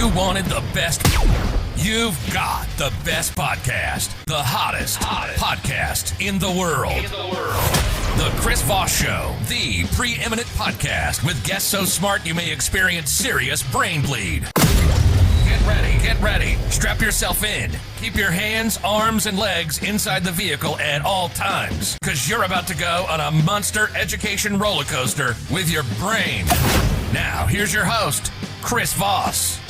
You wanted the best. You've got the best podcast. The hottest podcast in the world. The Chris Voss Show, the preeminent podcast with guests so smart you may experience serious brain bleed. Get ready. Strap yourself in. Keep your hands, arms, and legs inside the vehicle at all times, because you're about to go on a monster education roller coaster with your brain. Now, here's your host, Chris Voss.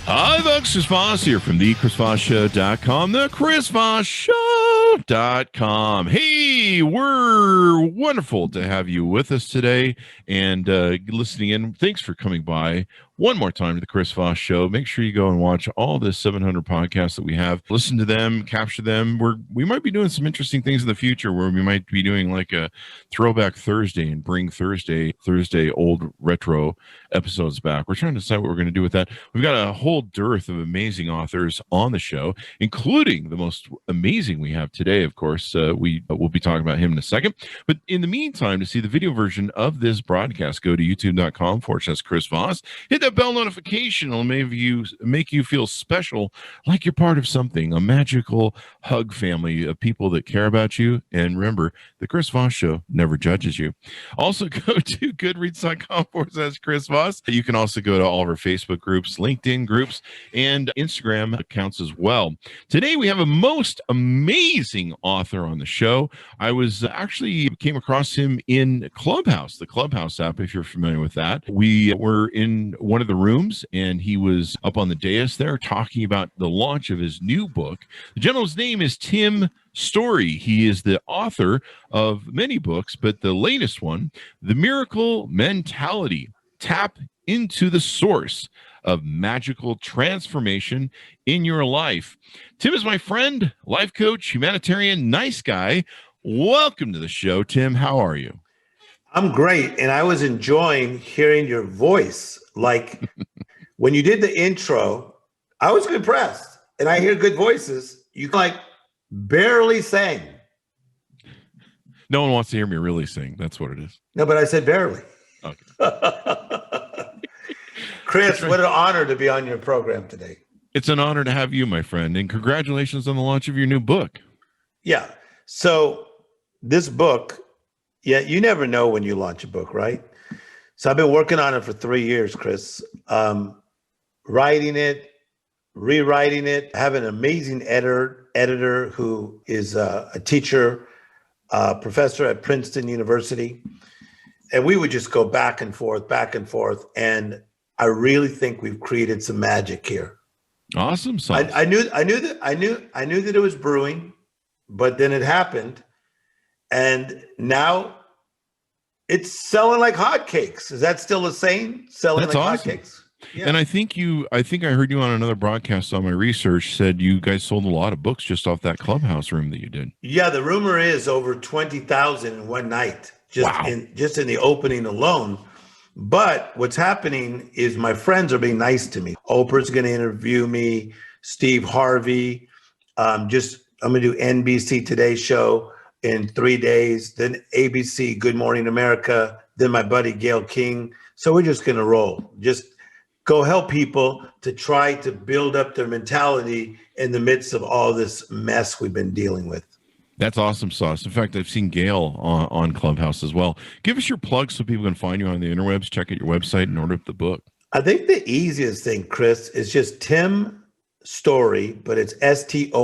Hi, folks. Chris Voss here from the ChrisVossShow.com, the ChrisVossShow.com. Hey, we're wonderful to have you with us today and listening in. Thanks for coming by one more time to the Chris Voss Show. Make sure you go and watch all the 700 podcasts that we have. Listen to them, capture them. We might be doing some interesting things in the future where we might be doing like a throwback Thursday and bring Thursday old retro episodes back. We're trying to decide what we're going to do with that. We've got a whole dearth of amazing authors on the show, including the most amazing we have today, of course. We'll be talking about him in a second. But in the meantime, to see the video version of this broadcast, go to youtube.com/Chris Voss. Hit that bell notification. It'll make you feel special, like you're part of something, a magical hug family of people that care about you. And remember, the Chris Voss Show never judges you. Also, go to goodreads.com/Chris Voss. You can also go to all of our Facebook groups, LinkedIn groups, and Instagram accounts as well. Today, we have a most amazing author on the show. I was actually came across him in Clubhouse, the Clubhouse app, if you're familiar with that. We were in one of the rooms, and he was up on the dais there talking about the launch of his new book. The gentleman's name is Tim Storey. He is the author of many books, but the latest one, The Miracle Mentality: Tap into the Source of Magical Transformation in Your Life. Tim is my friend, life coach, humanitarian, nice guy. Welcome to the show, Tim. How are you? I'm great, and I was enjoying hearing your voice. Like when you did the intro, I was impressed, and I hear good voices. You like barely sang. No one wants to hear me really sing. That's what it is. No, but I said barely. Okay. Chris, what an honor to be on your program today. It's an honor to have you, my friend, and congratulations on the launch of your new book. Yeah. So this book, you never know when you launch a book, right? So I've been working on it for 3 years, Chris. Writing it, rewriting it. I have an amazing editor who is a teacher, professor at Princeton University. And we would just go back and forth. And I really think we've created some magic here. Awesome. I knew that it was brewing, but then it happened. And now it's selling like hotcakes. Is that still the same? Selling That's like awesome. Hotcakes. Yeah. And I think I heard you on another broadcast on my research said you guys sold a lot of books just off that Clubhouse room that you did. Yeah, the rumor is over 20,000 in one night, just in the opening alone. But what's happening is my friends are being nice to me. Oprah's going to interview me, Steve Harvey. I'm going to do NBC Today Show in 3 days, then ABC Good Morning America, then my buddy Gail King. So we're just going to roll. Just go help people to try to build up their mentality in the midst of all this mess we've been dealing with. That's awesome sauce. In fact, I've seen Gail on Clubhouse as well. Give us your plug so people can find you on the interwebs, check out your website, and order up the book. I think the easiest thing, Chris, is just Tim Storey, but it's STOREY.com.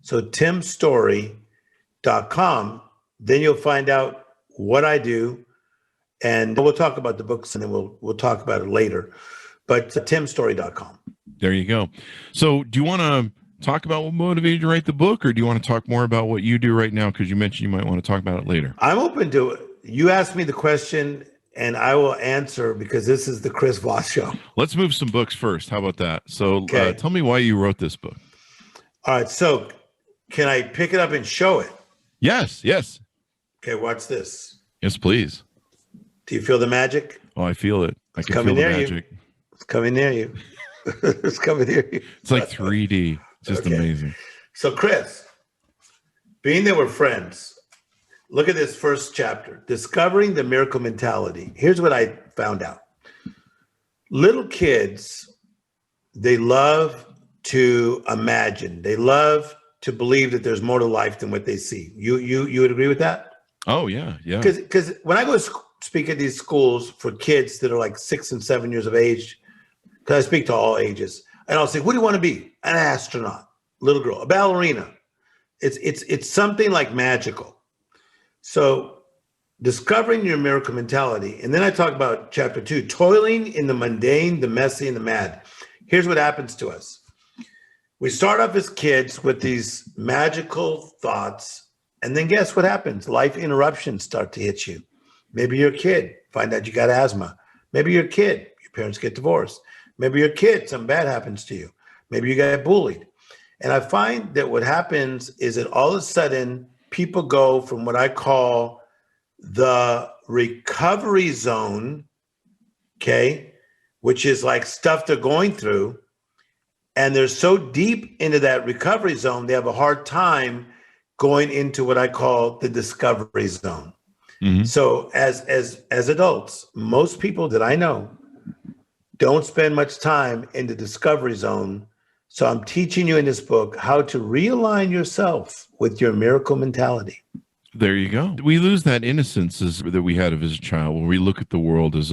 So timstory.com. Then you'll find out what I do, and we'll talk about the books, and then we'll talk about it later. But timstory.com. There you go. So do you want to talk about what motivated you to write the book, or do you want to talk more about what you do right now? Because you mentioned you might want to talk about it later. I'm open to it. You asked me the question, and I will answer because this is the Chris Voss Show. Let's move some books first. How about that? So Okay. Tell me why you wrote this book. All right. So can I pick it up and show it? Yes. Okay, watch this. Yes, please. Do you feel the magic? Oh, I feel it. I can coming feel the near you. magic. It's coming near you. It's coming near you. It's like 3D. It's just amazing. So, Chris, being that we're friends, look at this first chapter, Discovering the Miracle Mentality. Here's what I found out. Little kids, they love to imagine. They love to believe that there's more to life than what they see. You would agree with that? Oh, yeah. Because when I go speak at these schools for kids that are like 6 and 7 years of age, because I speak to all ages, and I'll say, "What do you want to be?" An astronaut, little girl, a ballerina. It's something like magical. So discovering your miracle mentality. And then I talk about chapter 2, toiling in the mundane, the messy, and the mad. Here's what happens to us. We start off as kids with these magical thoughts. And then guess what happens? Life interruptions start to hit you. Maybe you're a kid, find out you got asthma. Maybe you're a kid, your parents get divorced. Maybe you're a kid, something bad happens to you. Maybe you get bullied. And I find that what happens is that all of a sudden people go from what I call the recovery zone, okay, which is like stuff they're going through, and they're so deep into that recovery zone, they have a hard time going into what I call the discovery zone. Mm-hmm. So as adults, most people that I know don't spend much time in the discovery zone. So I'm teaching you in this book how to realign yourself with your miracle mentality. There you go. We lose that innocence that we had as a child when we look at the world as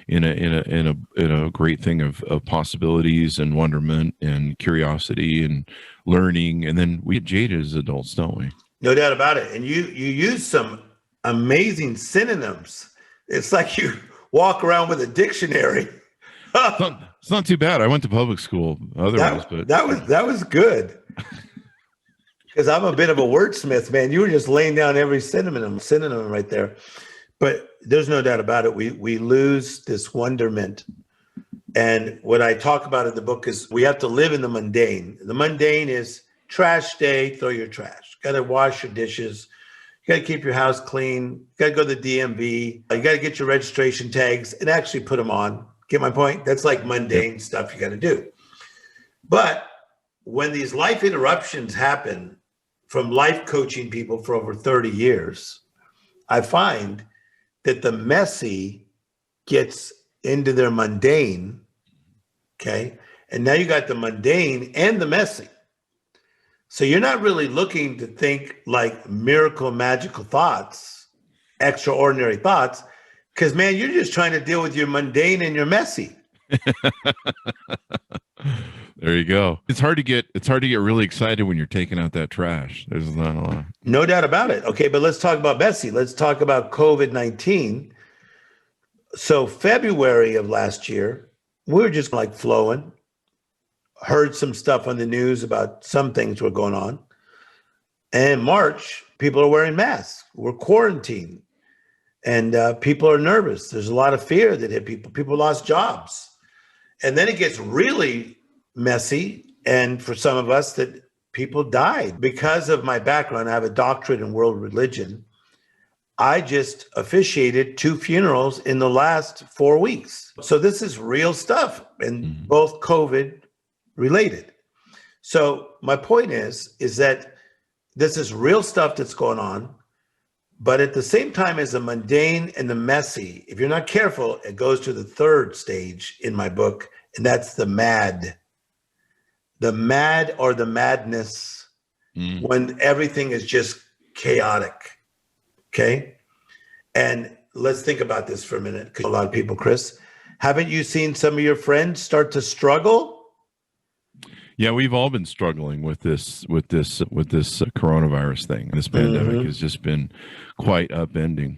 in a great thing of possibilities and wonderment and curiosity and learning, and then we get jaded as adults, don't we? No doubt about it. And you use some amazing synonyms. It's like you walk around with a dictionary. It's not too bad. I went to public school otherwise, but that was good. Because I'm a bit of a wordsmith, man. You were just laying down every synonym right there. But there's no doubt about it. We lose this wonderment. And what I talk about in the book is we have to live in the mundane. The mundane is trash day, throw your trash. Got to wash your dishes. You got to keep your house clean. You got to go to the DMV. You got to get your registration tags and actually put them on. Get my point? That's like mundane stuff you got to do. But when these life interruptions happen, from life coaching people for over 30 years, I find that the messy gets into their mundane, okay? And now you got the mundane and the messy. So you're not really looking to think like miracle, magical thoughts, extraordinary thoughts, because, man, you're just trying to deal with your mundane and your messy. There you go. It's hard to get really excited when you're taking out that trash. There's not a lot. No doubt about it. Okay, but let's talk about messy. Let's talk about COVID-19. So February of last year, we were just like flowing. Heard some stuff on the news about some things were going on. And in March, people are wearing masks. We're quarantined. And people are nervous. There's a lot of fear that hit people. People lost jobs. And then it gets really messy. And for some of us, that people died. Because of my background, I have a doctorate in world religion. I just officiated 2 funerals in the last 4 weeks. So this is real stuff, and both COVID related. So my point is that this is real stuff that's going on. But at the same time as the mundane and the messy, if you're not careful, it goes to the third stage in my book, and that's the mad. The mad or the madness, when everything is just chaotic, okay? And let's think about this for a minute. A lot of people, Chris, haven't you seen some of your friends start to struggle? Yeah, we've all been struggling with this coronavirus thing. This pandemic has just been quite upending.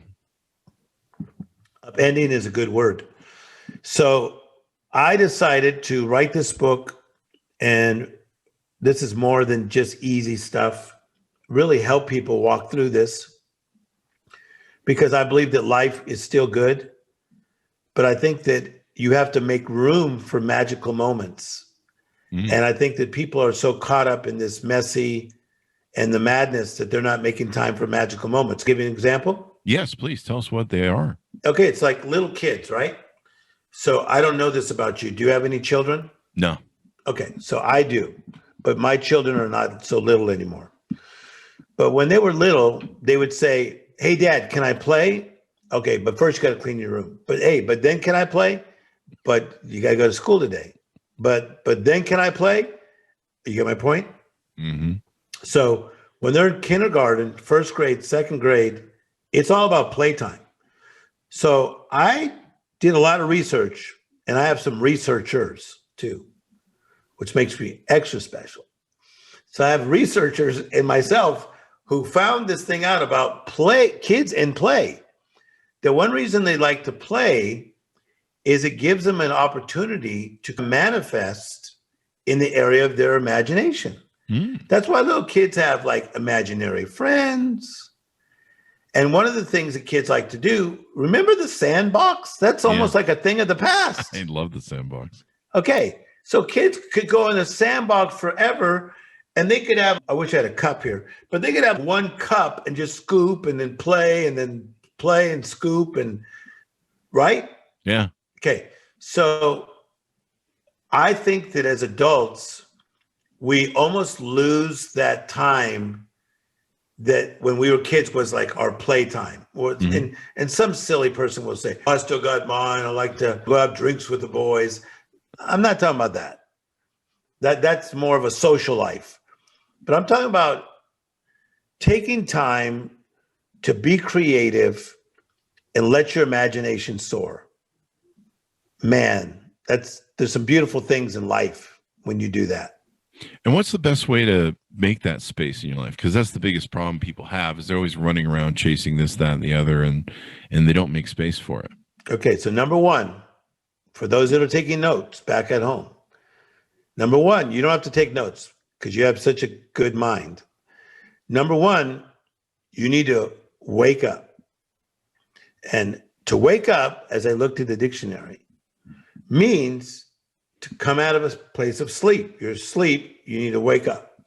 Upending is a good word. So I decided to write this book, and this is more than just easy stuff, really help people walk through this, because I believe that life is still good, but I think that you have to make room for magical moments. And I think that people are so caught up in this messy and the madness that they're not making time for magical moments. Give you an example? Yes, please tell us what they are. Okay, it's like little kids, right? So I don't know this about you. Do you have any children? No. Okay, so I do, but my children are not so little anymore. But when they were little, they would say, "Hey, Dad, can I play?" Okay, but first you got to clean your room. But hey, but then can I play? but you got to go to school today. But then can I play? You get my point? Mm-hmm. So when they're in kindergarten, first grade, second grade, it's all about playtime. So I did a lot of research, and I have some researchers too, which makes me extra special. So I have researchers and myself who found this thing out about kids and play. The one reason they like to play is it gives them an opportunity to manifest in the area of their imagination. That's why little kids have like imaginary friends. And one of the things that kids like to do, remember the sandbox? That's almost like a thing of the past. I love the sandbox. Okay, so kids could go in a sandbox forever, and they could have, I wish I had a cup here, but they could have one cup and just scoop and then play and scoop and, right? Yeah. Okay, so I think that as adults, we almost lose that time that when we were kids was like our playtime. And some silly person will say, I still got mine. I like to go have drinks with the boys. I'm not talking about that. That's more of a social life. But I'm talking about taking time to be creative and let your imagination soar. Man, there's some beautiful things in life when you do that. And what's the best way to make that space in your life? Because that's the biggest problem people have is they're always running around chasing this, that, and the other, and they don't make space for it. Okay, so number one, for those that are taking notes back at home, number one, you don't have to take notes because you have such a good mind. Number one, you need to wake up. And to wake up, as I looked at the dictionary, means to come out of a place of sleep. You're asleep, you need to wake up.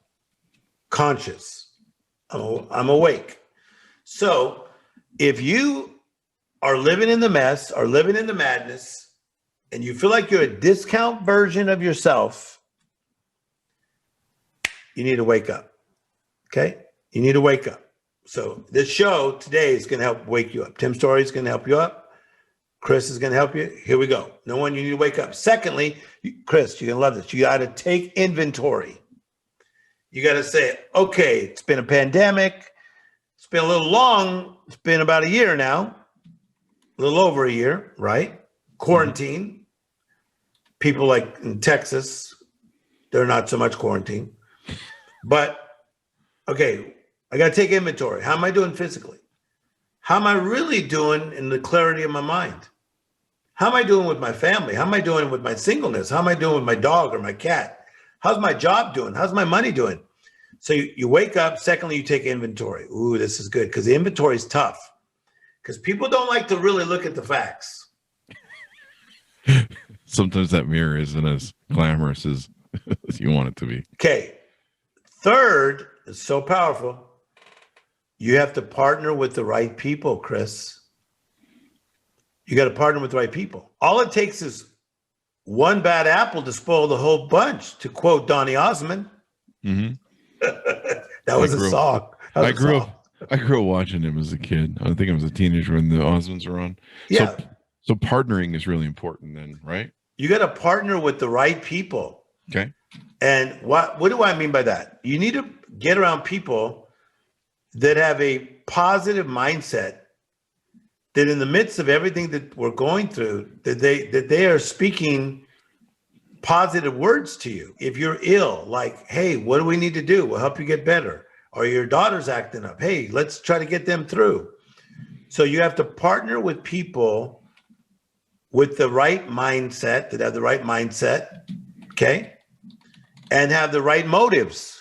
Conscious. I'm awake. So if you are living in the mess or living in the madness and you feel like you're a discount version of yourself, you need to wake up. Okay? You need to wake up. So this show today is going to help wake you up. Tim Storey is going to help you up. Chris is going to help you. Here we go. No one, you need to wake up. Secondly, Chris, you're going to love this. You got to take inventory. You got to say, okay, it's been a pandemic. It's been a little long. It's been about a year now, a little over a year, right? Quarantine. People like in Texas, they're not so much quarantine. But, okay, I got to take inventory. How am I doing physically? How am I really doing in the clarity of my mind? How am I doing with my family? How am I doing with my singleness? How am I doing with my dog or my cat? How's my job doing? How's my money doing? So you wake up. Secondly, you take inventory. Ooh, this is good because the inventory is tough because people don't like to really look at the facts. Sometimes that mirror isn't as glamorous as you want it to be. Okay. Third, it's so powerful. You have to partner with the right people, Chris. You got to partner with the right people. All it takes is one bad apple to spoil the whole bunch, to quote Donny Osmond. Mm-hmm. That was a song. I grew up watching him as a kid. I think I was a teenager when the Osmonds were on. Yeah. So partnering is really important then, right? You got to partner with the right people. Okay. And what do I mean by that? You need to get around people that have a positive mindset, that in the midst of everything that we're going through, that they are speaking positive words to you. If you're ill, like, hey, what do we need to do? We'll help you get better. Or your daughter's acting up. Hey, let's try to get them through. So you have to partner with people with the right mindset, that have the right mindset, okay? And have the right motives.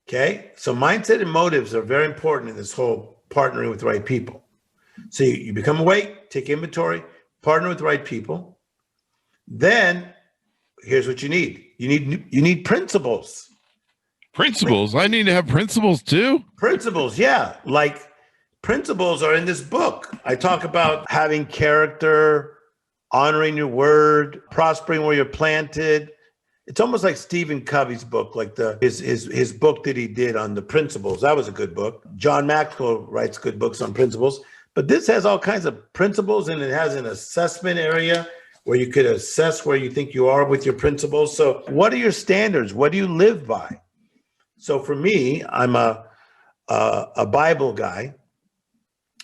Okay, so mindset and motives are very important in this whole partnering with the right people. So you become awake, take inventory, partner with the right people. Then here's what you need. You need principles. Principles? I need to have principles too? Principles, yeah. Like principles are in this book. I talk about having character, honoring your word, prospering where you're planted. It's almost like Stephen Covey's book, like his book that he did on the principles. That was a good book. John Maxwell writes good books on principles, but this has all kinds of principles, and it has an assessment area where you could assess where you think you are with your principles. So what are your standards? What do you live by? So for me, I'm a Bible guy.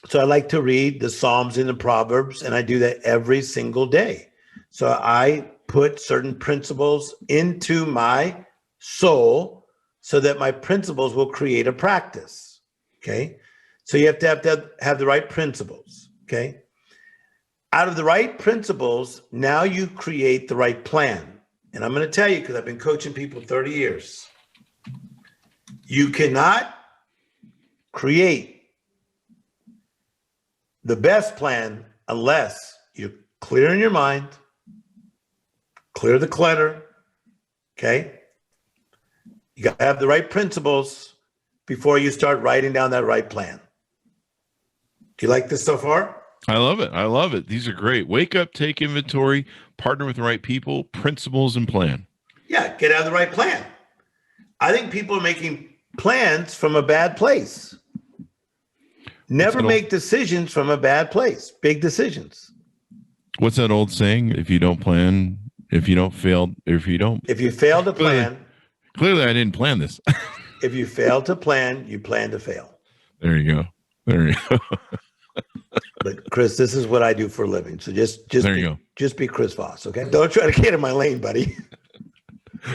So I like to read the Psalms and the Proverbs, and I do that every single day. So I put certain principles into my soul so that my principles will create a practice. Okay. So you have to have the right principles. Okay. Out of the right principles, now you create the right plan. And I'm going to tell you, because I've been coaching people 30 years, you cannot create the best plan unless you're clear in your mind, clear the clutter, okay? You got to have the right principles before you start writing down that right plan. Do you like this so far? I love it. I love it. These are great. Wake up, take inventory, partner with the right people, principles, and plan. Yeah, get out of the right plan. I think people are making plans from a bad place. Never make decisions from a bad place. Big decisions. What's that old saying? If you don't plan, if you fail to plan. Clearly I didn't plan this. If you fail to plan, you plan to fail. There you go. But Chris, this is what I do for a living. So just be Chris Voss, okay? Don't try to get in my lane, buddy.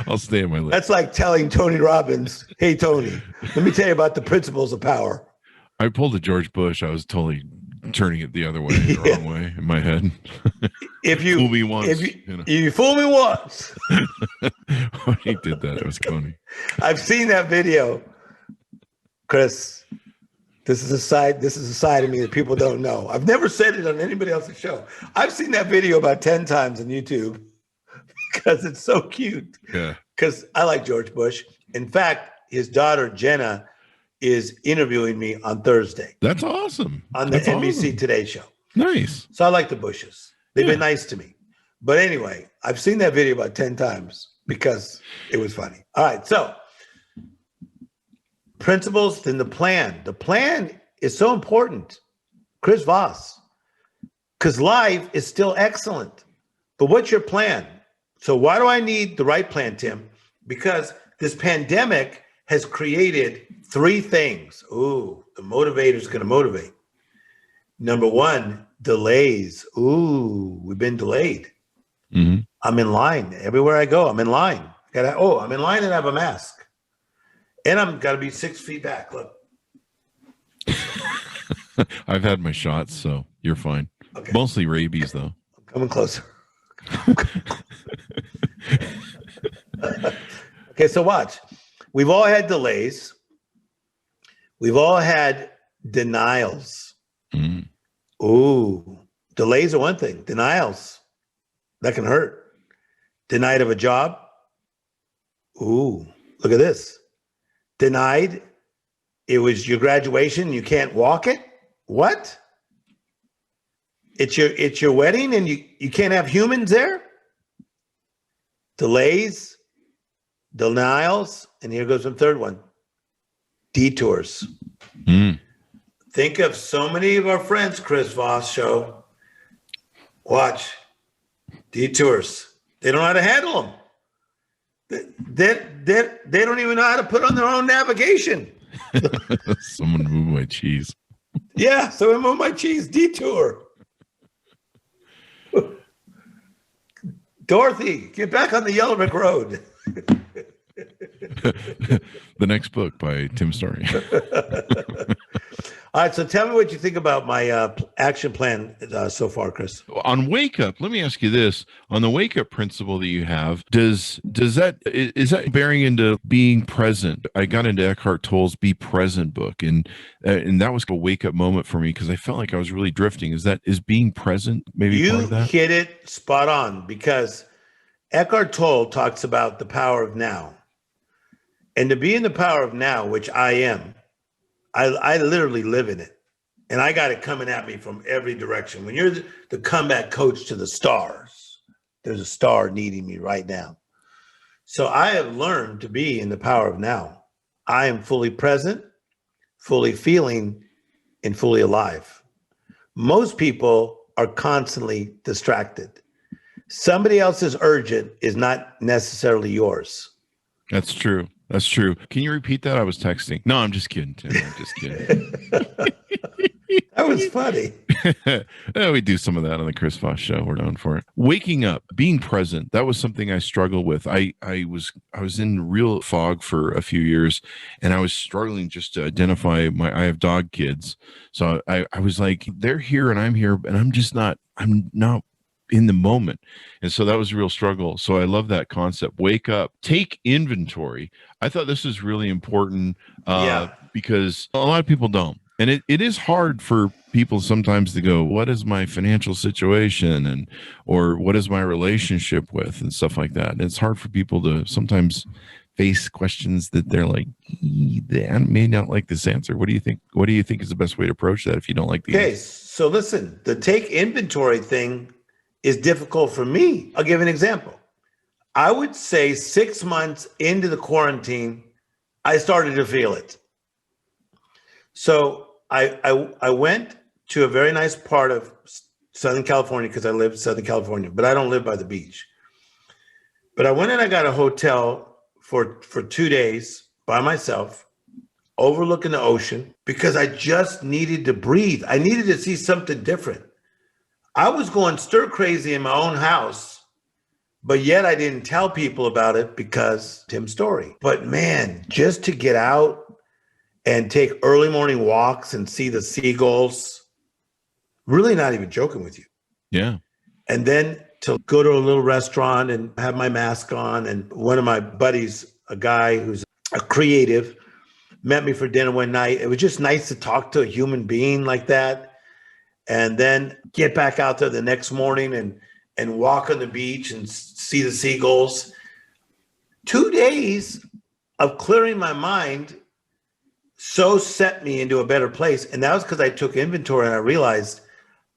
I'll stay in my lane. That's like telling Tony Robbins, hey, Tony, let me tell you about the principles of power. I pulled a George Bush. I was totally turning it the other way, the wrong way in my head. If you fool me once, if you fool me once. When he did that, it was funny. I've seen that video, Chris. This is a side of me that people don't know. I've never said it on anybody else's show. I've seen that video about 10 times on YouTube because it's so cute. Yeah. Because I like George Bush. In fact, his daughter Jenna is interviewing me on Thursday. That's awesome. On the NBC Today show. Nice. So I like the Bushes. They've been nice to me. But anyway, I've seen that video about 10 times because it was funny. All right. So principles, then the plan. The plan is so important. Chris Voss. Because life is still excellent. But what's your plan? So why do I need the right plan, Tim? Because this pandemic has created 3 things. Ooh, the motivator is going to motivate. Number 1, delays. Ooh, we've been delayed. Mm-hmm. I'm in line. Everywhere I go, I'm in line. I'm in line and I have a mask. And I'm got to be 6 feet back. Look. I've had my shots, so you're fine. Okay. Mostly rabies, though. I'm coming closer. Okay, so watch. We've all had delays. We've all had denials. Mm. Ooh, delays are one thing. Denials, that can hurt. Denied of a job. Ooh, look at this. Denied, it was your graduation, you can't walk it? What? It's your wedding and you can't have humans there? Delays, denials, and here goes the third one. Detours. Mm. Think of so many of our friends, Chris Voss Show. Watch. Detours. They don't know how to handle them. They don't even know how to put on their own navigation. Someone move my cheese. Yeah, someone move my cheese. Detour. Dorothy, get back on the Yellow Brick Road. The next book by Tim Storey. All right, so tell me what you think about my action plan so far, Chris. On Wake Up, let me ask you this: on the Wake Up principle that you have, is that bearing into being present? I got into Eckhart Tolle's "Be Present" book, and that was a wake up moment for me because I felt like I was really drifting. Is being present maybe part of that? You hit it spot on because Eckhart Tolle talks about the power of now, and to be in the power of now, which I am. I literally live in it, and I got it coming at me from every direction. When you're the comeback coach to the stars, there's a star needing me right now. So I have learned to be in the power of now. I am fully present, fully feeling, and fully alive. Most people are constantly distracted. Somebody else's urgent is not necessarily yours. That's true. That's true. Can you repeat that? I was texting. No, I'm just kidding, Tim. I'm just kidding. That was funny. We do some of that on the Chris Voss Show. We're known for it. Waking up, being present. That was something I struggled with. I was in real fog for a few years, and I was struggling just to identify I have dog kids. So I was like, they're here and I'm here, and I'm not in the moment. And so that was a real struggle. So I love that concept. Wake up, take inventory. I thought this is really important because a lot of people don't. And it is hard for people sometimes to go, what is my financial situation or what is my relationship with and stuff like that. And it's hard for people to sometimes face questions that they're like, they may not like this answer. What do you think? What do you think is the best way to approach that if you don't like the answer? So listen, the take inventory thing is difficult for me. I'll give an example. I would say 6 months into the quarantine, I started to feel it. So I went to a very nice part of Southern California because I live in Southern California, but I don't live by the beach. But I went and I got a hotel for 2 days by myself, overlooking the ocean, because I just needed to breathe. I needed to see something different. I was going stir crazy in my own house, but yet I didn't tell people about it because Tim Storey. But man, just to get out and take early morning walks and see the seagulls, really not even joking with you. Yeah. And then to go to a little restaurant and have my mask on. And one of my buddies, a guy who's a creative, met me for dinner one night. It was just nice to talk to a human being like that. And then get back out there the next morning and walk on the beach and see the seagulls. 2 days of clearing my mind so set me into a better place. And that was because I took inventory and I realized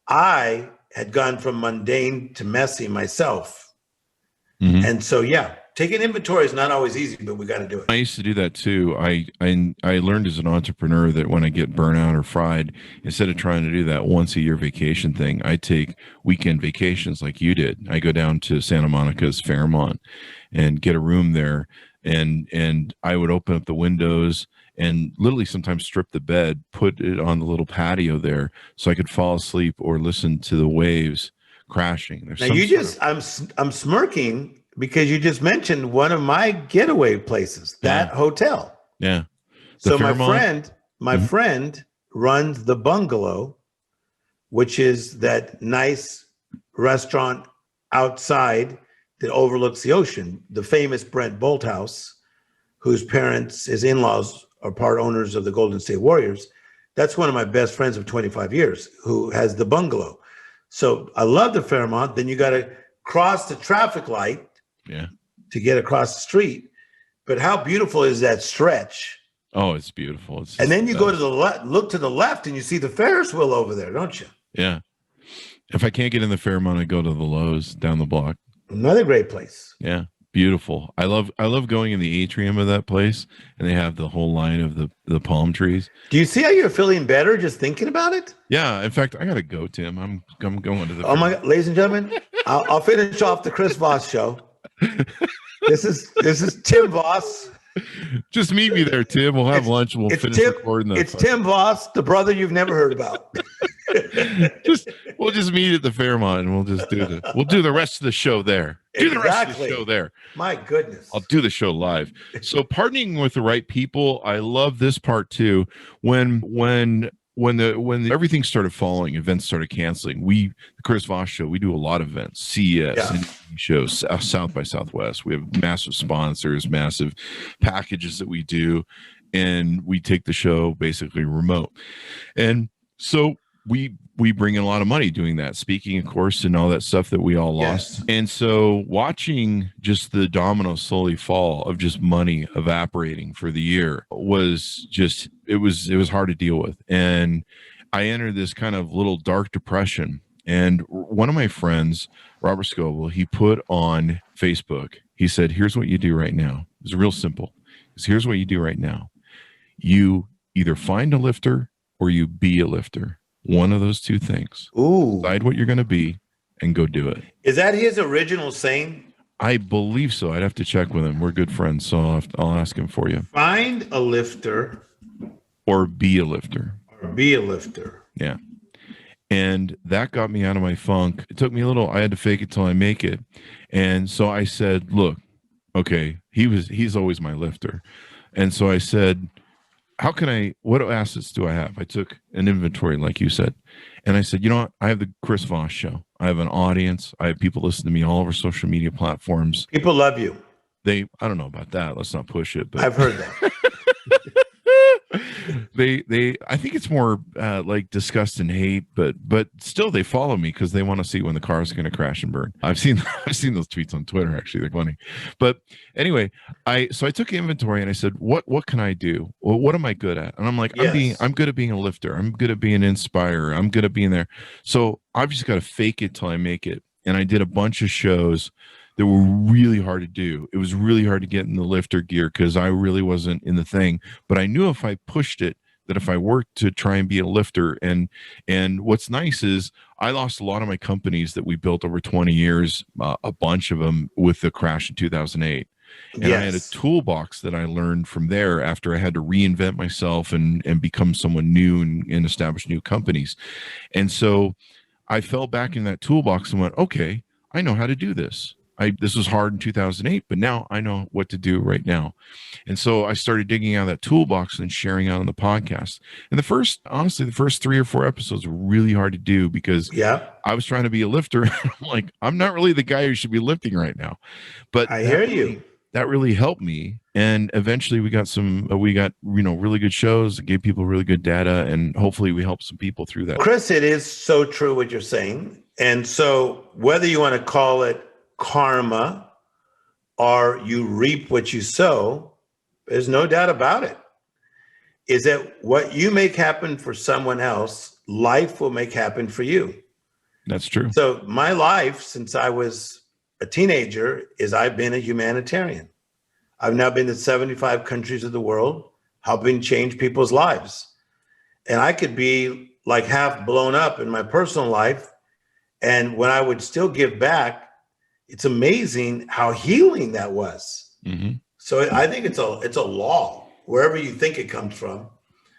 I had gone from mundane to messy myself. Mm-hmm. And so, taking inventory is not always easy, but we got to do it. I used to do that too. I learned as an entrepreneur that when I get burnout or fried, instead of trying to do that once a year vacation thing, I take weekend vacations like you did. I go down to Santa Monica's Fairmont and get a room there. And I would open up the windows and literally sometimes strip the bed, put it on the little patio there so I could fall asleep or listen to the waves crashing. I'm smirking because you just mentioned one of my getaway places, that hotel. Yeah. So my friend runs the Bungalow, which is that nice restaurant outside that overlooks the ocean. The famous Brent Bolthouse, whose parents, his in-laws, are part owners of the Golden State Warriors. That's one of my best friends of 25 years who has the Bungalow. So I love the Fairmont. Then you got to cross the traffic light to get across the street. But how beautiful is that stretch? Oh, it's beautiful. And then you go to the left, look to the left, and you see the Ferris wheel over there, don't you? Yeah. If I can't get in the Fairmont, I go to the Lowe's down the block. Another great place. Yeah. Beautiful. I love going in the atrium of that place, and they have the whole line of the palm trees. Do you see how you're feeling better just thinking about it? Yeah. In fact, I gotta go, Tim. I'm going to the. Oh my God, ladies and gentlemen, I'll finish off the Chris Voss Show. This is Tim Voss. Just meet me there, Tim. We'll have lunch. And we'll finish recording. It's Tim Voss, the brother you've never heard about. We'll just meet at the Fairmont, and we'll do the rest of the show there. Do the rest of the show there. My goodness. I'll do the show live. So partnering with the right people, I love this part too. When everything started falling, events started canceling. The Chris Voss Show, we do a lot of events, CES, shows, South by Southwest. We have massive sponsors, massive packages that we do, and we take the show basically remote. And so we bring in a lot of money doing that, speaking, of course, and all that stuff that we all lost. Yes. And so watching just the domino slowly fall of just money evaporating for the year was just, it was hard to deal with. And I entered this kind of little dark depression. And one of my friends, Robert Scoble, he put on Facebook, he said, here's what you do right now. It's real simple. Here's what you do right now. You either find a lifter or you be a lifter. One of those two things. Ooh. Decide what you're going to be and go do it. Is that his original saying? I believe so. I'd have to check with him. We're good friends, so I'll ask him for you. Find a lifter. Or be a lifter. Or be a lifter. Yeah. And that got me out of my funk. It took me a little, I had to fake it till I make it. And so I said, look, okay, he's always my lifter. And so I said, what assets do I have? I took an inventory, like you said. And I said, you know what? I have the Chris Voss Show. I have an audience. I have people listen to me all over social media platforms. People love you. I don't know about that. Let's not push it. But I've heard that. I think it's more like disgust and hate, but still they follow me because they want to see when the car is going to crash and burn. I've seen those tweets on Twitter. Actually, they're funny. But anyway, I took inventory and I said, what can I do? Well, what am I good at? And I'm like, yes. I'm good at being a lifter. I'm good at being an inspirer. I'm good at being there. So I've just got to fake it till I make it. And I did a bunch of shows that were really hard to do. It was really hard to get in the lifter gear because I really wasn't in the thing. But I knew if I pushed it, that if I worked to try and be a lifter, and what's nice is I lost a lot of my companies that we built over 20 years, a bunch of them with the crash in 2008. And yes. I had a toolbox that I learned from there after I had to reinvent myself and become someone new and establish new companies. And so I fell back in that toolbox and went, okay, I know how to do this. This was hard in 2008, but now I know what to do right now. And so I started digging out of that toolbox and sharing out on the podcast. And the first 3 or 4 episodes were really hard to do because I was trying to be a lifter. And I'm like, I'm not really the guy who should be lifting right now. But I hear you. That really helped me. And eventually we got really good shows, gave people really good data, and hopefully we helped some people through that. Chris, it is so true what you're saying. And so whether you want to call it karma or you reap what you sow, there's no doubt about it, is that what you make happen for someone else, life will make happen for you. That's true. So my life since I was a teenager is I've been a humanitarian. I've now been to 75 countries of the world, helping change people's lives. And I could be like half blown up in my personal life. And when I would still give back, it's amazing how healing that was. Mm-hmm. So I think it's a law, wherever you think it comes from.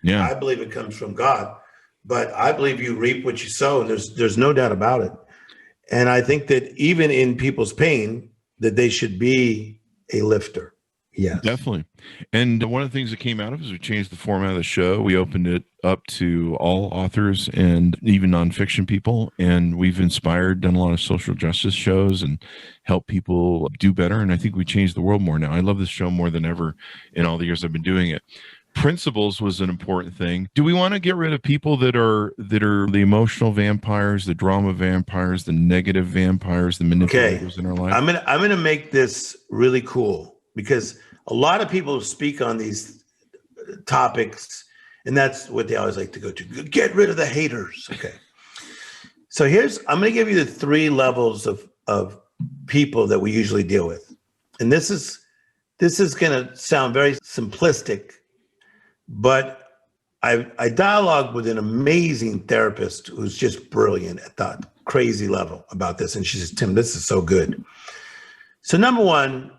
Yeah, I believe it comes from God, but I believe you reap what you sow, and there's no doubt about it. And I think that even in people's pain, that they should be a lifter. Yeah, definitely. And one of the things that came out of it is we changed the format of the show. We opened it up to all authors and even nonfiction people. And we've done a lot of social justice shows and helped people do better. And I think we changed the world more now. I love this show more than ever in all the years I've been doing it. Principles was an important thing. Do we want to get rid of people that are the emotional vampires, the drama vampires, the negative vampires, the manipulators in our life? I'm gonna make this really cool, because a lot of people speak on these topics, and that's what they always like to go to. Get rid of the haters. Okay. So I'm going to give you the 3 levels of people that we usually deal with. And this is going to sound very simplistic, but I dialogued with an amazing therapist who's just brilliant at that crazy level about this. And she says, Tim, this is so good. So number 1,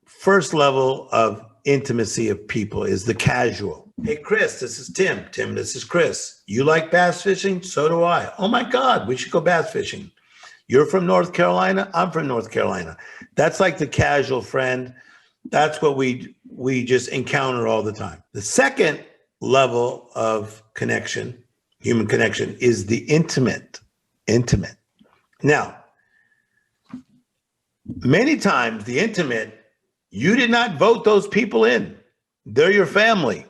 first level of intimacy of people is the casual. Hey, Chris, this is Tim. Tim, this is Chris. You like bass fishing? So do I. Oh my God, we should go bass fishing. You're from North Carolina? I'm from North Carolina. That's like the casual friend. That's what we just encounter all the time. The second level of connection, human connection, is the intimate. Now, many times the intimate, you did not vote those people in. They're your family.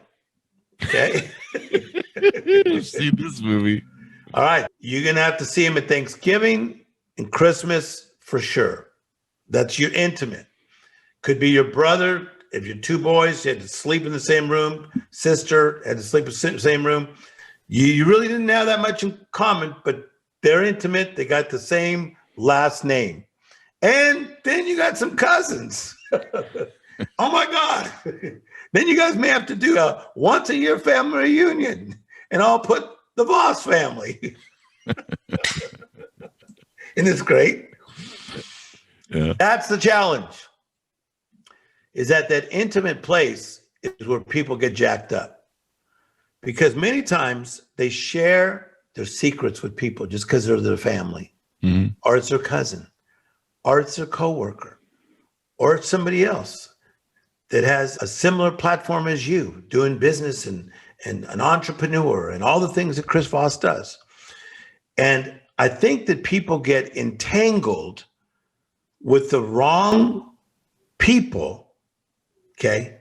Okay? I've seen this movie. All right. You're going to have to see them at Thanksgiving and Christmas for sure. That's your intimate. Could be your brother. If you're 2 boys, you had to sleep in the same room. Sister had to sleep in the same room. You really didn't have that much in common, but they're intimate. They got the same last name. And then you got some cousins. Oh my God. Then you guys may have to do a once a year family reunion, and I'll put the Voss family. Isn't this great? Yeah. That's the challenge. Is that intimate place is where people get jacked up. Because many times they share their secrets with people just because they're their family, or it's their cousin, or it's their coworker, or it's somebody else that has a similar platform as you, doing business and an entrepreneur and all the things that Chris Voss does. And I think that people get entangled with the wrong people, okay,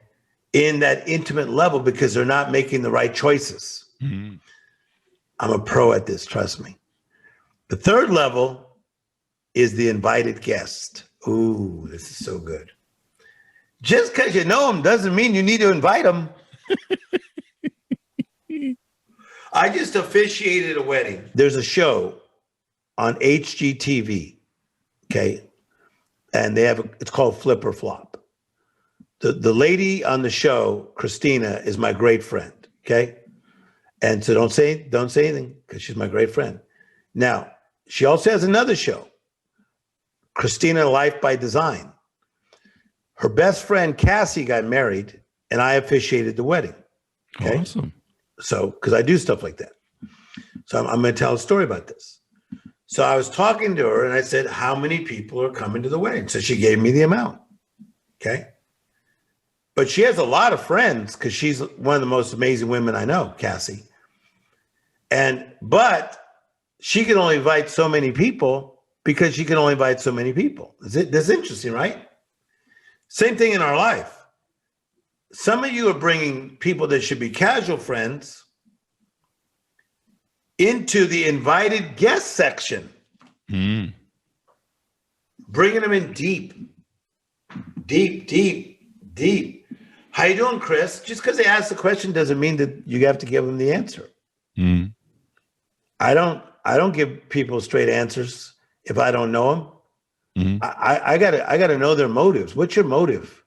in that intimate level because they're not making the right choices. I'm a pro at this, trust me. The third level is the invited guest. Ooh, this is so good. Just because you know them doesn't mean you need to invite them. I just officiated a wedding. There's a show on HGTV, okay? And they have it's called Flip or Flop. The lady on the show, Christina, is my great friend, okay? And so don't say anything because she's my great friend. Now, she also has another show, Christina Life by Design. Her best friend, Cassie, got married, and I officiated the wedding. Okay? Awesome. So, because I do stuff like that. So I'm going to tell a story about this. So I was talking to her, and I said, how many people are coming to the wedding? So she gave me the amount. Okay? But she has a lot of friends because she's one of the most amazing women I know, Cassie. But she can only invite so many people because she can only invite so many people. That's interesting, right? Same thing in our life. Some of you are bringing people that should be casual friends into the invited guest section. Bringing them in deep. How you doing, Chris? Just because they ask the question doesn't mean that you have to give them the answer. I don't give people straight answers if I don't know them. I gotta know their motives. What's your motive?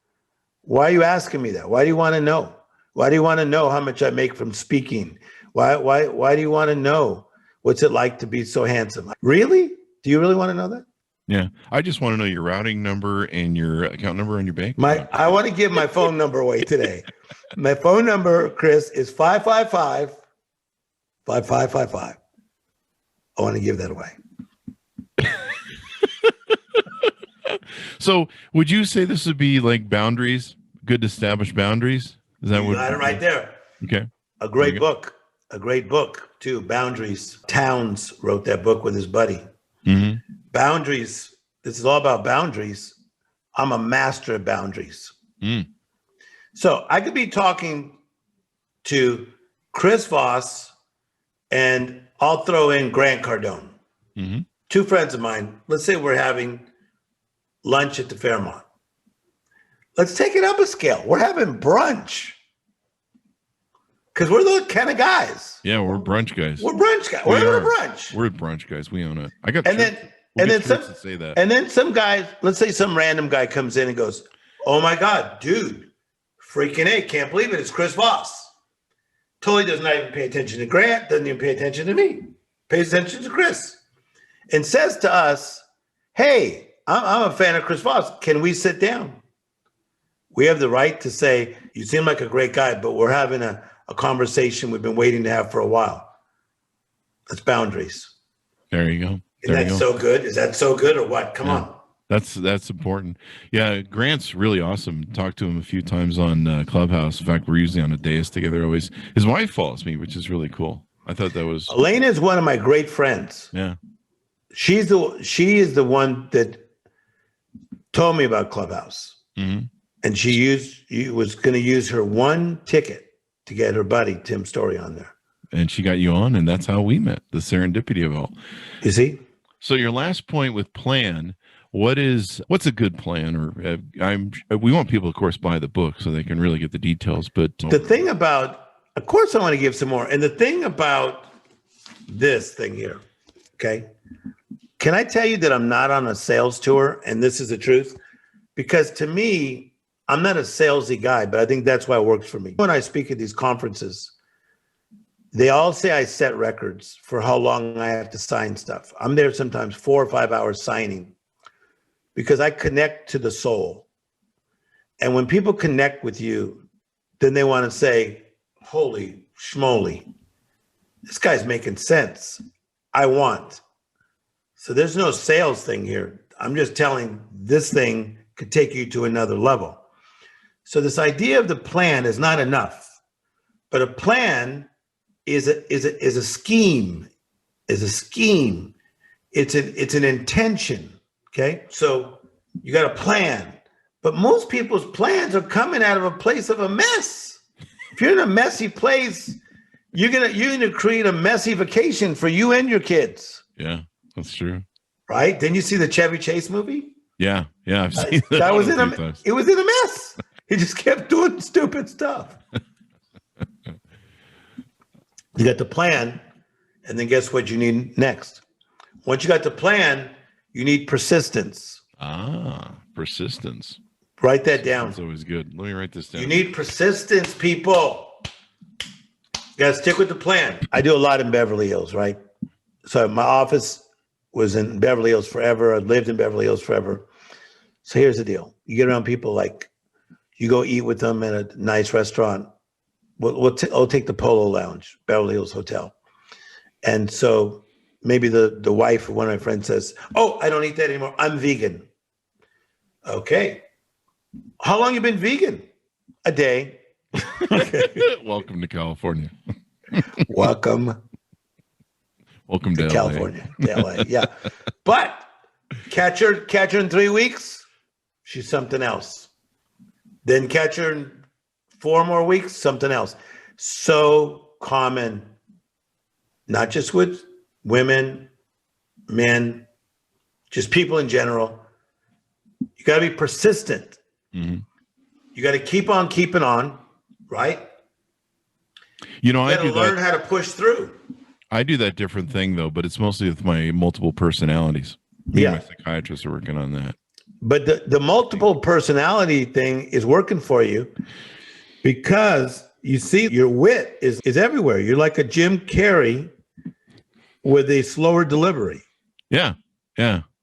Why are you asking me that? Why do you want to know? Why do you want to know how much I make from speaking? Why do you want to know what's it like to be so handsome? Really? Do you really want to know that? Yeah. I just want to know your routing number and your account number on your bank. I want to give my phone number away today. My phone number, Chris, is 555-5555. I want to give that away. So would you say this would be like boundaries, good established boundaries? Is that You got it right there. Okay. A great book too, Boundaries. Towns wrote that book with his buddy. Boundaries. This is all about boundaries. I'm a master of boundaries. So I could be talking to Chris Voss and I'll throw in Grant Cardone. Two friends of mine. Let's say we're having lunch at the Fairmont. Let's take it up a scale. We're having brunch. Because we're the kind of guys. Yeah, we're brunch guys. We're brunch guys. We're having a brunch. We're brunch guys. We own it. I got and then some to say that. And then some guys, let's say some random guy comes in and goes, "Oh my God, dude, freaking A, can't believe it. It's Chris Voss." Totally does not even pay attention to Grant, doesn't even pay attention to me. Pays attention to Chris. And says to us, "Hey, I'm a fan of Chris Voss. Can we sit down?" We have the right to say, "You seem like a great guy, but we're having a conversation we've been waiting to have for a while." That's boundaries. There you go. Is that so good? Is that so good or what? Come on. That's important. Yeah, Grant's really awesome. Talked to him a few times on Clubhouse. In fact, we're usually on a dais together always. His wife follows me, which is really cool. I thought that was... Elena is one of my great friends. Yeah. She is the one that told me about Clubhouse. And she was going to use her one ticket to get her buddy, Tim Storey, on there. And she got you on, and that's how we met, the serendipity of it all. You see? So your last point with plan, what's a good plan? Or we want people, of course, buy the book so they can really get the details. But the thing about, of course, I want to give some more. And the thing about this thing here, okay? Can I tell you that I'm not on a sales tour? And this is the truth. Because to me, I'm not a salesy guy, but I think that's why it works for me. When I speak at these conferences, They all say I set records for how long I have to sign stuff. I'm there sometimes 4 or 5 hours signing because I connect to the soul. And when people connect with you, then they want to say, holy schmoly, this guy's making sense. I want. So there's no sales thing here. I'm just telling this thing could take you to another level. So this idea of the plan is not enough, but a plan is a scheme, is a scheme. It's an intention. Okay. So you got a plan, but most people's plans are coming out of a place of a mess. If you're in a messy place, you're gonna create a messy vacation for you and your kids. Yeah, that's true. Right? Didn't you see the Chevy Chase movie? Yeah, I've seen that. It was in a mess. He just kept doing stupid stuff. You got the plan, and then guess what you need next? Once you got the plan, you need persistence. Persistence. Write that down. That's always good. Let me write this down. You need persistence, people. You got to stick with the plan. I do a lot in Beverly Hills, right? So my office was in Beverly Hills forever. I lived in Beverly Hills forever. So here's the deal. You get around people like, you go eat with them at a nice restaurant. I'll take the Polo Lounge, Beverly Hills Hotel. And so maybe the wife of one of my friends says, oh, I don't eat that anymore. I'm vegan. Okay. How long you been vegan? A day. Welcome to California. Welcome to LA. California, to LA. Yeah. But catch her in 3 weeks, she's something else. Then catch her in 4 more weeks, something else. So common, not just with women, men, just people in general. You got to be persistent. Mm-hmm. You got to keep on keeping on, right? You know, I got to learn how to push through. I do that different thing though, but it's mostly with my multiple personalities. Me and my psychiatrists are working on that. But the multiple personality thing is working for you because you see your wit is everywhere. You're like a Jim Carrey with a slower delivery. Yeah.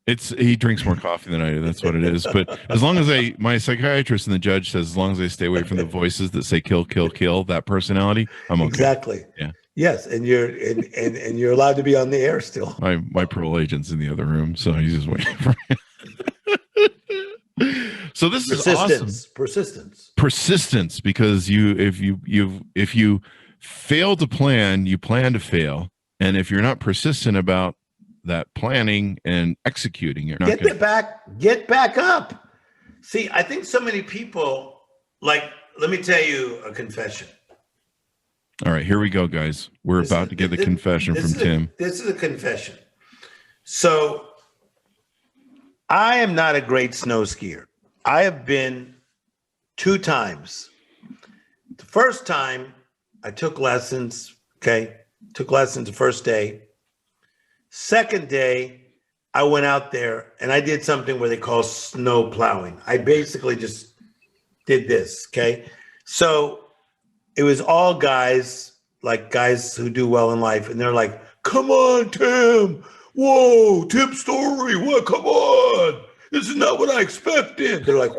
He drinks more coffee than I do. That's what it is. But as long as my psychiatrist and the judge says, as long as I stay away from the voices that say kill, kill, kill, that personality, I'm okay. Exactly. Yeah. Yes, and you're allowed to be on the air still. My parole agent's in the other room, so he's just waiting for me. So this is awesome. Persistence, because if you fail to plan, you plan to fail, and if you're not persistent about that planning and executing, you're not get back up. See, I think so many people, like, let me tell you a confession. All right, here we go, guys. We're about to get the confession from Tim. This is a confession. So I am not a great snow skier. I have been 2 times. The first time I took lessons, the first day. Second day, I went out there and I did something where they call snow plowing. I basically just did this, okay? So it was all guys who do well in life. And they're like, come on, Tim. Whoa, Tim Storey. What? Come on. This is not what I expected. They're like,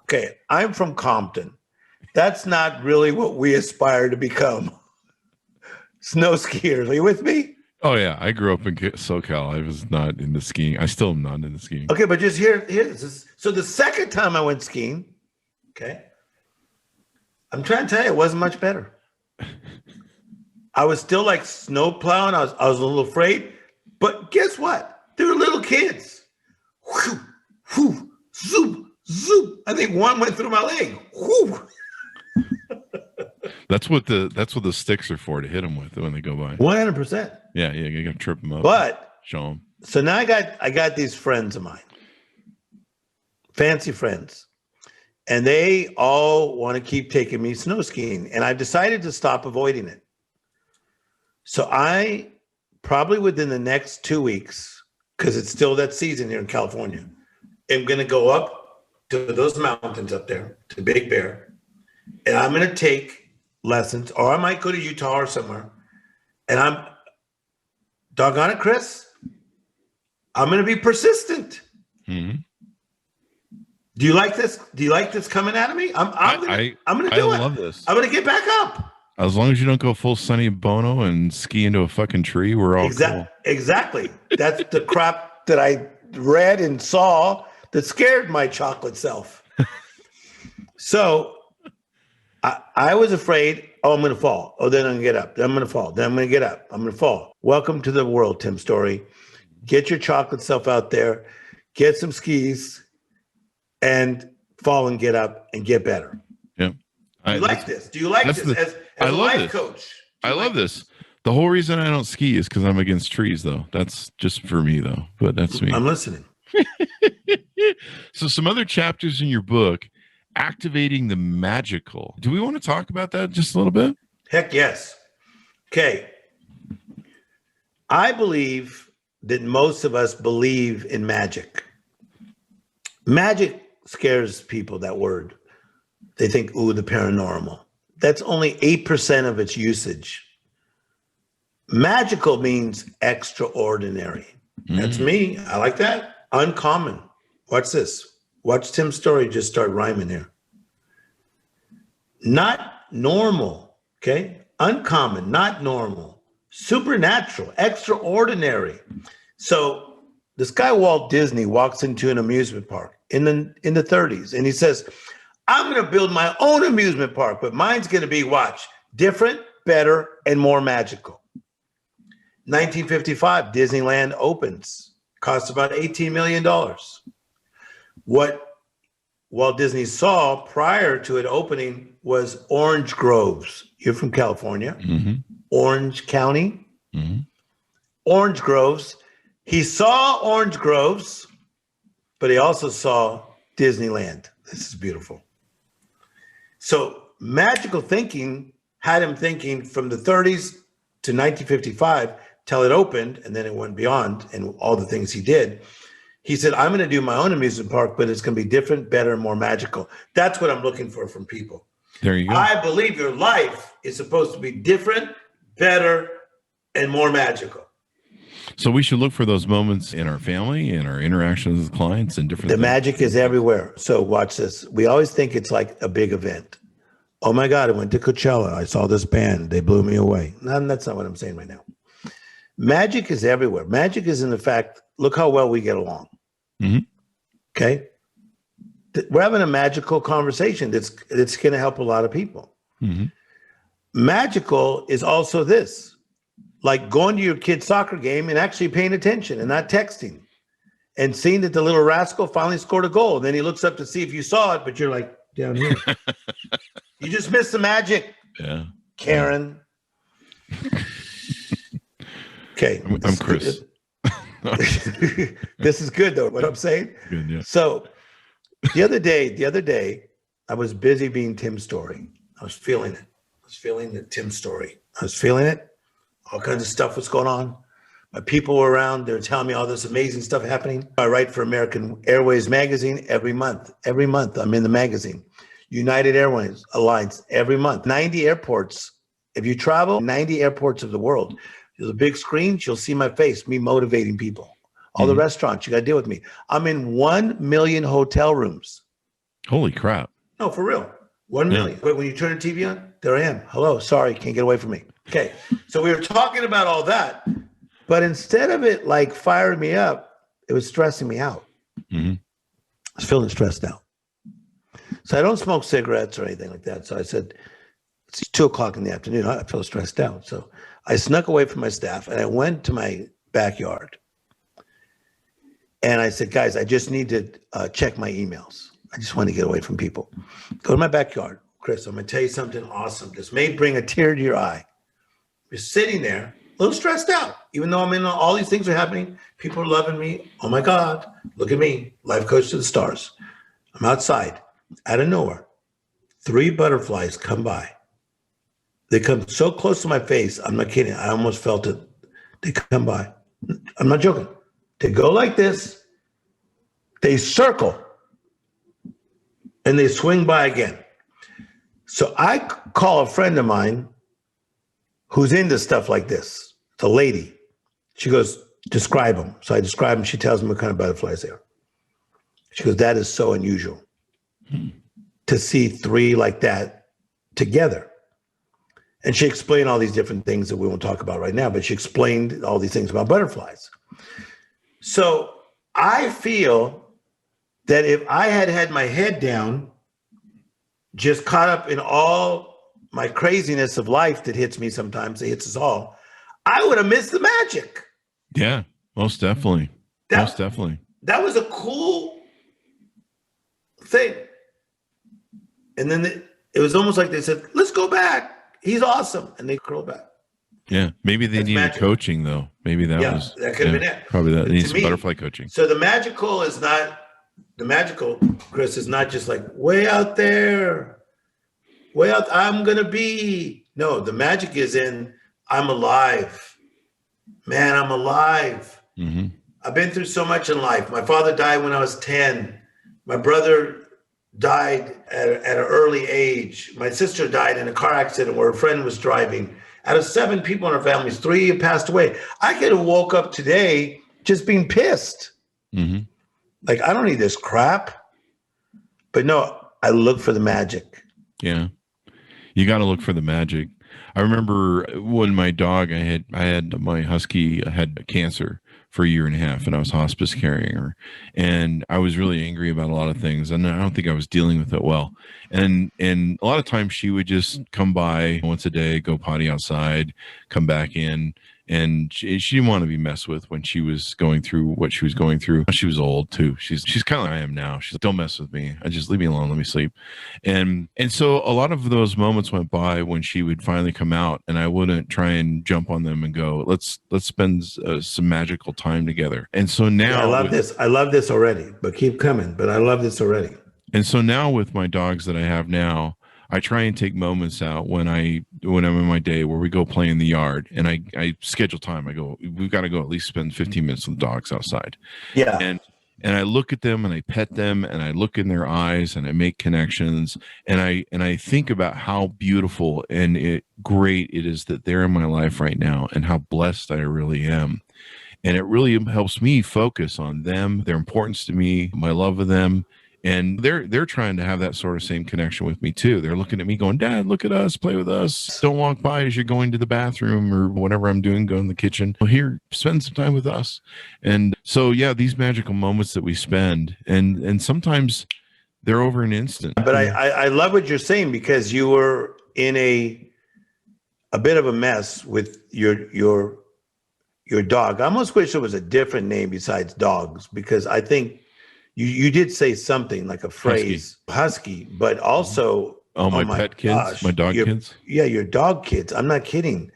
okay, I'm from Compton. That's not really what we aspire to become. Snow skiers. Are you with me? Oh, yeah. I grew up in SoCal. I was not into skiing. I still am not into skiing. Okay, but just here this. So the second time I went skiing, okay, I'm trying to tell you, it wasn't much better. I was still like snow plowing. I was a little afraid, but guess what? They were little kids. Whew, whew, zoop, zoop. I think one went through my leg. Whew. That's what the sticks are for, to hit them with when they go by. 100%. Yeah, you gotta trip them up. But show them. So now I got these friends of mine, fancy friends. And they all want to keep taking me snow skiing. And I've decided to stop avoiding it. So I probably within the next 2 weeks, because it's still that season here in California, am going to go up to those mountains up there, to Big Bear. And I'm going to take lessons, or I might go to Utah or somewhere, and I'm, doggone it, Chris, I'm going to be persistent. Mm-hmm. Do you like this? Do you like this coming out of me? I'm going to do it. I love this. I'm going to get back up. As long as you don't go full Sonny Bono and ski into a fucking tree, we're all cool. Exactly. That's the crap that I read and saw that scared my chocolate self. So I was afraid, I'm going to fall. Oh, then I'm going to get up. Then I'm going to fall. Then I'm going to get up. I'm going to fall. Welcome to the world, Tim Storey. Get your chocolate self out there. Get some skis and fall and get up and get better. Yeah. Do you like this? Do you like this as a life coach? I love this. The whole reason I don't ski is because I'm against trees, though. That's just for me, though. But that's me. I'm listening. So some other chapters in your book, activating the magical. Do we want to talk about that just a little bit? Heck yes. Okay. I believe that most of us believe in magic. Magic scares people, that word. They think, ooh, the paranormal. That's only 8% of its usage. Magical means extraordinary. That's me. I like that. Uncommon. Watch this. Watch Tim Storey just start rhyming here. Not normal. Okay. Uncommon, not normal. Supernatural, extraordinary. So this guy, Walt Disney, walks into an amusement park in the 30s, and he says, I'm going to build my own amusement park, but mine's going to be, watch, different, better, and more magical. 1955, Disneyland opens. Costs about $18 million. What Walt Disney saw prior to it opening was orange groves. You're from California. Mm-hmm. Orange County. Mm-hmm. Orange groves. He saw orange groves, but he also saw Disneyland. This is beautiful. So magical thinking had him thinking from the 30s to 1955 till it opened, and then it went beyond and all the things he did. He said, I'm going to do my own amusement park, but it's going to be different, better, and more magical. That's what I'm looking for from people. There you go. I believe your life is supposed to be different, better, and more magical. So we should look for those moments in our family, in our interactions with clients, and different The things. magic is everywhere. So watch this. We always think it's like a big event. Oh my God, I went to Coachella. I saw this band. They blew me away. No, that's not what I'm saying right now. Magic is everywhere. Magic is in the fact, look how well we get along. Mm-hmm. Okay? We're having a magical conversation that's going to help a lot of people. Mm-hmm. Magical is also this, like going to your kid's soccer game and actually paying attention and not texting and seeing that the little rascal finally scored a goal. And then he looks up to see if you saw it, but you're like down here. You just missed the magic. Yeah. Karen. Okay. I'm Chris. This is good though, what I'm saying. Good, yeah. So the other day, I was busy being Tim Storey. I was feeling it. I was feeling the Tim Storey. I was feeling it. All kinds of stuff was going on. My people were around. They were telling me all this amazing stuff happening. I write for American Airways magazine every month. Every month I'm in the magazine. United Airways Alliance every month. 90 airports. If you travel, 90 airports of the world. There's a big screen. You'll see my face, me motivating people. All the restaurants, you got to deal with me. I'm in 1 million hotel rooms. Holy crap. No, for real. 1 million. But when you turn the TV on, there I am. Hello, sorry, can't get away from me. Okay, so we were talking about all that, but instead of it like firing me up, it was stressing me out. Mm-hmm. I was feeling stressed out. So I don't smoke cigarettes or anything like that. So I said, it's 2:00 in the afternoon. I feel stressed out. So I snuck away from my staff and I went to my backyard. And I said, guys, I just need to check my emails. I just want to get away from people. Go to my backyard. Chris, I'm going to tell you something awesome. This may bring a tear to your eye. You're sitting there, a little stressed out. Even though I'm in all these things are happening, people are loving me. Oh my God, look at me, life coach to the stars. I'm outside, out of nowhere. 3 butterflies come by. They come so close to my face, I'm not kidding. I almost felt it. They come by. I'm not joking. They go like this. They circle. And they swing by again. So I call a friend of mine who's into stuff like this. It's a lady. She goes, describe them. So I describe them. She tells me what kind of butterflies they are. She goes, that is so unusual to see three like that together. And she explained all these different things that we won't talk about right now, but she explained all these things about butterflies. So I feel that if I had had my head down, just caught up in all my craziness of life that hits me sometimes, it hits us all, I would have missed the magic. Yeah, most definitely. Most definitely. That was a cool thing. And then it was almost like they said, let's go back. He's awesome. And they curl back. Yeah. Maybe they needed magic. Coaching, though. Maybe that was. That could have been it. Probably that needs some butterfly coaching. So the magical, Chris, is not just like way out there, I'm going to be. No, the magic is in I'm alive. Man, I'm alive. Mm-hmm. I've been through so much in life. My father died when I was 10. My brother died at an early age. My sister died in a car accident where a friend was driving. Out of 7 people in our families, 3 have passed away. I could have woke up today just being pissed. Mm-hmm. Like, I don't need this crap. But no, I look for the magic. Yeah. You got to look for the magic. I remember when my dog, I had my husky had cancer for 1.5 years, and I was hospice carrying her, and I was really angry about a lot of things, and I don't think I was dealing with it well. And a lot of times she would just come by once a day, go potty outside, come back in, and she didn't want to be messed with when she was going through what she was going through. She was old too. She's kind of like I am now. She's like, don't mess with me. I just leave me alone. Let me sleep. And so a lot of those moments went by when she would finally come out, and I wouldn't try and jump on them and go, let's spend some magical time together. And so now I love this already, but keep coming. But I love this already. And so now with my dogs that I have now, I try and take moments out when I'm in my day where we go play in the yard, and I schedule time. I go, we've got to go at least spend 15 minutes with the dogs outside. Yeah. And I look at them and I pet them and I look in their eyes and I make connections, and I think about how beautiful and great it is that they're in my life right now and how blessed I really am. And it really helps me focus on them, their importance to me, my love of them. And they're trying to have that sort of same connection with me too. They're looking at me going, Dad, look at us, play with us. Don't walk by as you're going to the bathroom or whatever I'm doing, go in the kitchen. Well, here, spend some time with us. And so, yeah, these magical moments that we spend, and sometimes they're over an instant. But I love what you're saying, because you were in a bit of a mess with your dog. I almost wish there was a different name besides dogs, because I think you did say something like a phrase, husky, but also my pet kids, gosh, my dog kids. Yeah, your dog kids. I'm not kidding.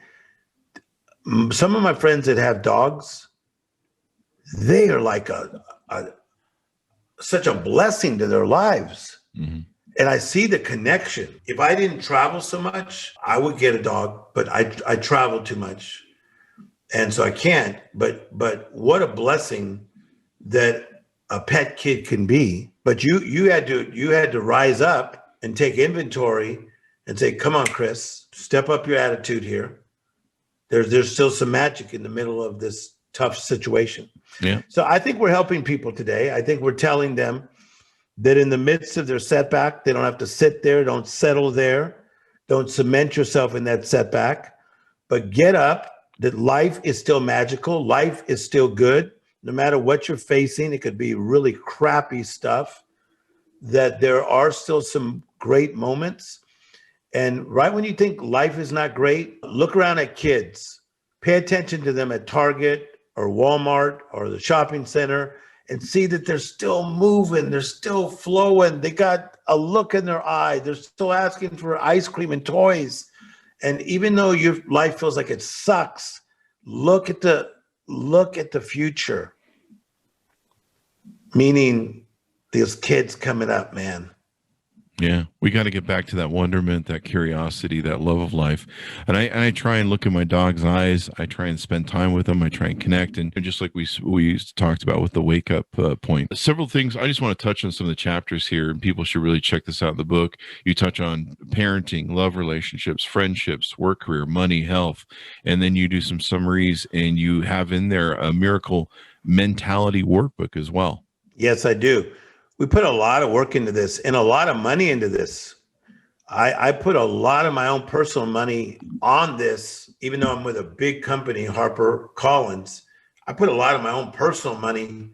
Some of my friends that have dogs, they are like such a blessing to their lives. Mm-hmm. And I see the connection. If I didn't travel so much, I would get a dog, but I travel too much. And so I can't, but what a blessing that a pet kid can be. But you had to rise up and take inventory and say, come on, Chris, step up your attitude here. There's still some magic in the middle of this tough situation. Yeah. So I think we're helping people today. I think we're telling them that in the midst of their setback, they don't have to sit there, don't settle there, don't cement yourself in that setback, but get up, that life is still magical, life is still good. No matter what you're facing, it could be really crappy stuff, that there are still some great moments. And right when you think life is not great, look around at kids. Pay attention to them at Target or Walmart or the shopping center and see that they're still moving, they're still flowing. They got a look in their eye. They're still asking for ice cream and toys. And even though your life feels like it sucks, look at the future. Meaning these kids coming up, man. Yeah, we got to get back to that wonderment, that curiosity, that love of life. And I try and look in my dog's eyes. I try and spend time with them. I try and connect. And just like we talked about with the wake up point, several things. I just want to touch on some of the chapters here, and people should really check this out in the book. You touch on parenting, love relationships, friendships, work career, money, health. And then you do some summaries, and you have in there a miracle mentality workbook as well. Yes, I do. We put a lot of work into this and a lot of money into this. I put a lot of my own personal money on this, even though I'm with a big company, HarperCollins. I put a lot of my own personal money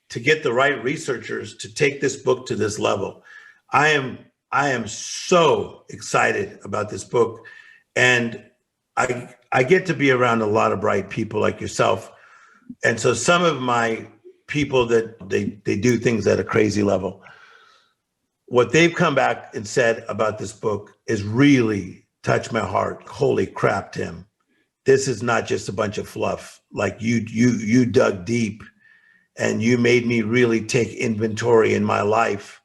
to get the right researchers to take this book to this level. I am so excited about this book, and I get to be around a lot of bright people like yourself. And so some of my people that they do things at a crazy level, what they've come back and said about this book is really touched my heart. Holy crap, Tim. This is not just a bunch of fluff. Like you dug deep, and you made me really take inventory in my life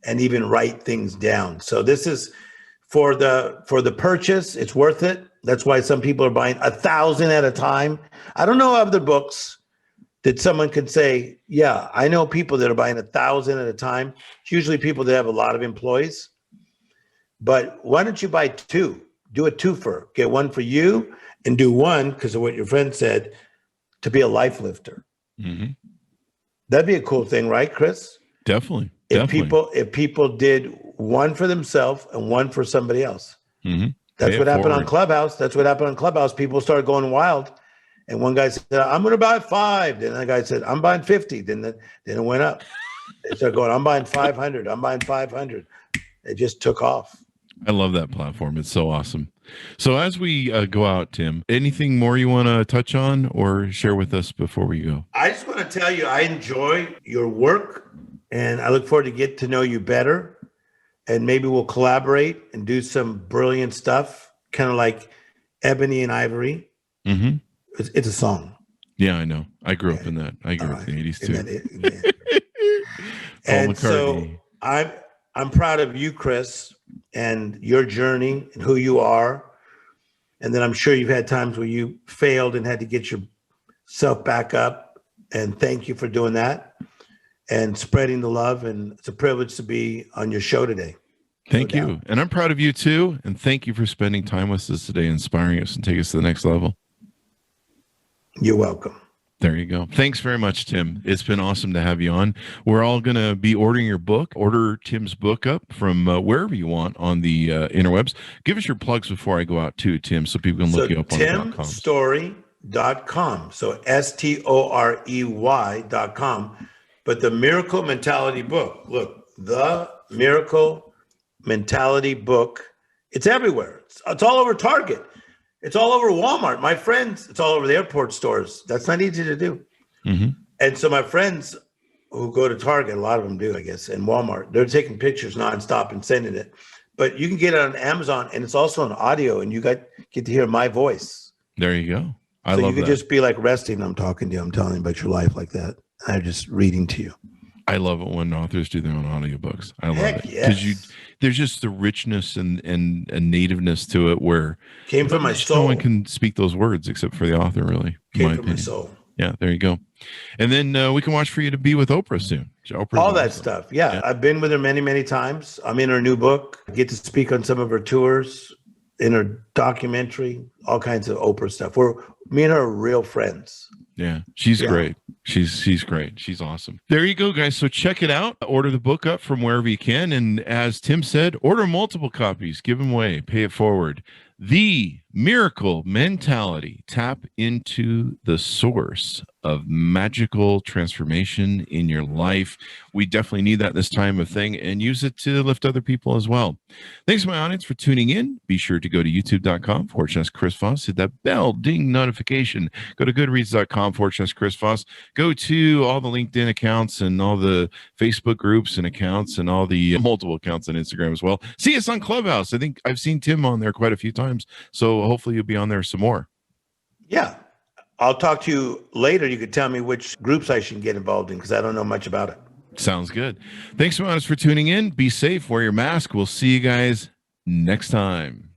and even write things down. So this is for the purchase. It's worth it. That's why some people are buying 1,000 at a time. I don't know other books that someone could say, yeah, I know people that are buying 1,000 at a time. It's usually people that have a lot of employees. But why don't you buy two? Do a twofer. Get one for you and do one, because of what your friend said, to be a life lifter. Mm-hmm. That'd be a cool thing, right, Chris? Definitely. If people did one for themselves and one for somebody else. Mm-hmm. That's what happened on Clubhouse. People started going wild. And one guy said, I'm going to buy 5. Then the guy said, I'm buying 50. Then it went up. They started going, I'm buying 500. I'm buying 500. It just took off. I love that platform. It's so awesome. So as we go out, Tim, anything more you want to touch on or share with us before we go? I just want to tell you, I enjoy your work, and I look forward to get to know you better. And maybe we'll collaborate and do some brilliant stuff, kind of like Ebony and Ivory. Mm-hmm. It's a song. Yeah, I know. I grew up in that. I grew up in the 80s too. And so I'm proud of you, Chris, and your journey and who you are. And then I'm sure you've had times where you failed and had to get yourself back up. And thank you for doing that and spreading the love. And it's a privilege to be on your show today. Thank you. And I'm proud of you too. And thank you for spending time with us today, inspiring us and taking us to the next level. You're welcome. There you go. Thanks very much, Tim. It's been awesome to have you on. We're all going to be ordering your book. Order Tim's book up from wherever you want on the interwebs. Give us your plugs before I go out too, Tim, so people can look you up on .com. Storey.com. So STOREY.com. But the Miracle Mentality book, look, the Miracle Mentality book, it's everywhere. It's all over Target. It's all over Walmart. My friends, it's all over the airport stores. That's not easy to do. Mm-hmm. And so my friends who go to Target, a lot of them do, I guess, and Walmart, they're taking pictures nonstop and sending it. But you can get it on Amazon, and it's also on audio, and you get to hear my voice. There you go. I love that. So you could just be like resting. I'm talking to you. I'm telling you about your life like that. I'm just reading to you. I love it when authors do their own audiobooks. I love it. Yes. Because there's just the richness and nativeness to it where came from my soul. No one can speak those words except for the author, really. Came from my soul. Yeah, there you go. And then we can watch for you to be with Oprah soon. All that stuff. Yeah, I've been with her many, many times. I'm in her new book. I get to speak on some of her tours, in her documentary, all kinds of Oprah stuff. Me and her are real friends. Yeah, she's great. She's great. She's awesome. There you go, guys. So check it out. Order the book up from wherever you can. And as Tim said, order multiple copies. Give them away. Pay it forward. The Miracle Mentality. Tap into the source of magical transformation in your life. We definitely need that this time of thing, and use it to lift other people as well. Thanks to my audience for tuning in. Be sure to go to youtube.com/Chris Voss. Hit that bell ding notification. Go to goodreads.com/Chris Voss. Go to all the LinkedIn accounts and all the Facebook groups and accounts and all the multiple accounts on Instagram as well. See us on Clubhouse. I think I've seen Tim on there quite a few times, so hopefully you'll be on there some more. Yeah. I'll talk to you later. You could tell me which groups I should get involved in because I don't know much about it. Sounds good. Thanks so much for tuning in. Be safe. Wear your mask. We'll see you guys next time.